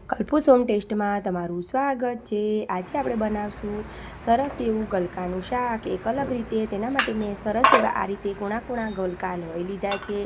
કલ્પૂસ home ટેસ્ટમાં તમારું સ્વાગત છે। આજે આપણે બનાવશું સરસ એવું ગલકાનું શાક એક અલગ રીતે। તેના માટે મેં સરસ એવા આ રીતે કૂણા કૂણા ગલકા લઈ લીધા છે।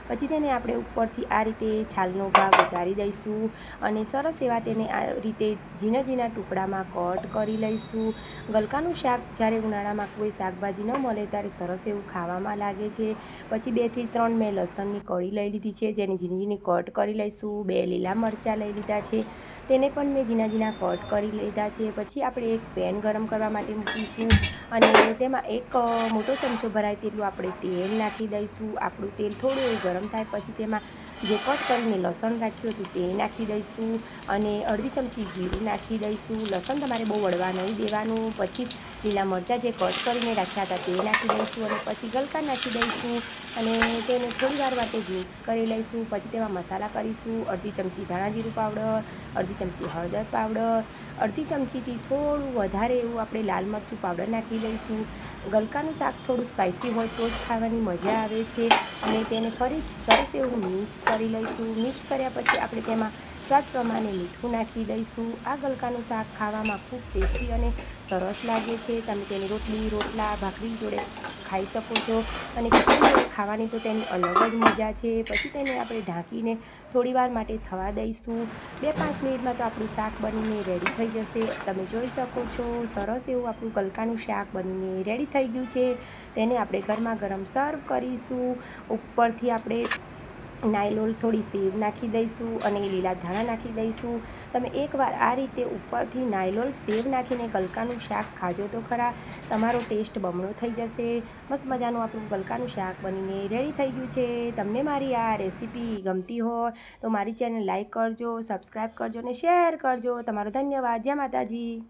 પછી તેને આપણે ઉપરથી આ રીતે છાલનો ભાગ ઉતારી દઈશું અને સરસ એવા તેને આ રીતે ઝીણા ઝીણા ટુકડામાં કટ કરી લઈશું। ગલકાનું શાક જ્યારે ઉનાળામાં કોઈ શાકભાજી ન મળે ત્યારે સરસ એવું ખાવામાં લાગે છે। પછી 2 થી 3 મેં લસણની કળી લઈ લીધી છે, જેને ઝીણી ઝીણી કટ કરી લઈશું। 2 લીલા મરચાં લઈ લીધા છે, તેને પણ મેં ઝીણા ઝીણા કટ કરી લીધા છે। પછી આપણે એક પેન ગરમ કરવા માટે મૂકીશું અને તેમાં એક મોટો ચમચો ભરાય તેટલું આપણે તેલ નાખી દઈશું। આપણું તેલ થોડું એવું ગરમ થાય પછી તેમાં જે કટ કરીને લસણ રાખ્યું હતું તે નાખી દઈશું અને અડધી ચમચી જીરું નાખી દઈશું। લસણ તમારે બહુ વળવા નહીં દેવાનું। પછી લીલા મરચાં જે કટ કરીને રાખ્યા હતા તે નાખી દઈશું અને પછી ગલકા નાખી દઈશું અને તેને થોડી વાર માટે મિક્સ કરી લઈશું। પછી તેમાં મસાલા કરીશું। અડધી ચમચી ધાણા જીરું પાવડર, અડધી ચમચી હળદર પાવડર, અડધી ચમચીથી થોડું વધારે એવું આપણે લાલ મરચું પાવડર નાખી દઈશું। ગલકાનું શાક થોડું સ્પાઇસી હોય તો જ ખાવાની મજા આવે છે અને તેને ફરી સરસ એવું મિક્સ કરી લઈશું। મિક્સ કર્યા પછી આપણે તેમાં સ્વાદ પ્રમાણે મીઠું નાખી દઈશું। આ ગલકાનું શાક ખાવામાં ખૂબ ટેસ્ટી અને સરસ લાગે છે। તમે તેને રોટલી, રોટલા, ભાખરી જોડે ખાઈ શકો છો અને ખીચડી જોડે ખાવાની તો તેની અલગ જ મજા છે। પછી તેને આપણે ઢાંકીને થોડી વાર માટે થવા દઈશું। 2-5 મિનિટમાં તો આપણું શાક બનીને રેડી થઈ જશે। તમે જોઈ શકો છો સરસ એવું આપણું ગલકાનું શાક બનીને રેડી થઈ ગયું છે। તેને આપણે ગરમા ગરમ સર્વ કરીશું। ઉપરથી આપણે નાયલોલ થોડી સેવ નાખી દઈશું અને લીલા ધાણા નાખી દઈશું। તમે એકવાર આ રીતે ઉપરથી નાયલોલ સેવ નાખીને ગલકાનું શાક ખાજો તો ખરા, તમારો ટેસ્ટ બમણો થઈ જશે। મસ્ત મજાનું આપણું ગલકાનું શાક બનીને રેડી થઈ ગયું છે। તમને મારી આ રેસીપી ગમતી હોય તો મારી ચેનલ લાઈક કરજો, સબસ્ક્રાઈબ કરજો અને શેર કરજો। તમારો ધન્યવાદ। જય માતાજી।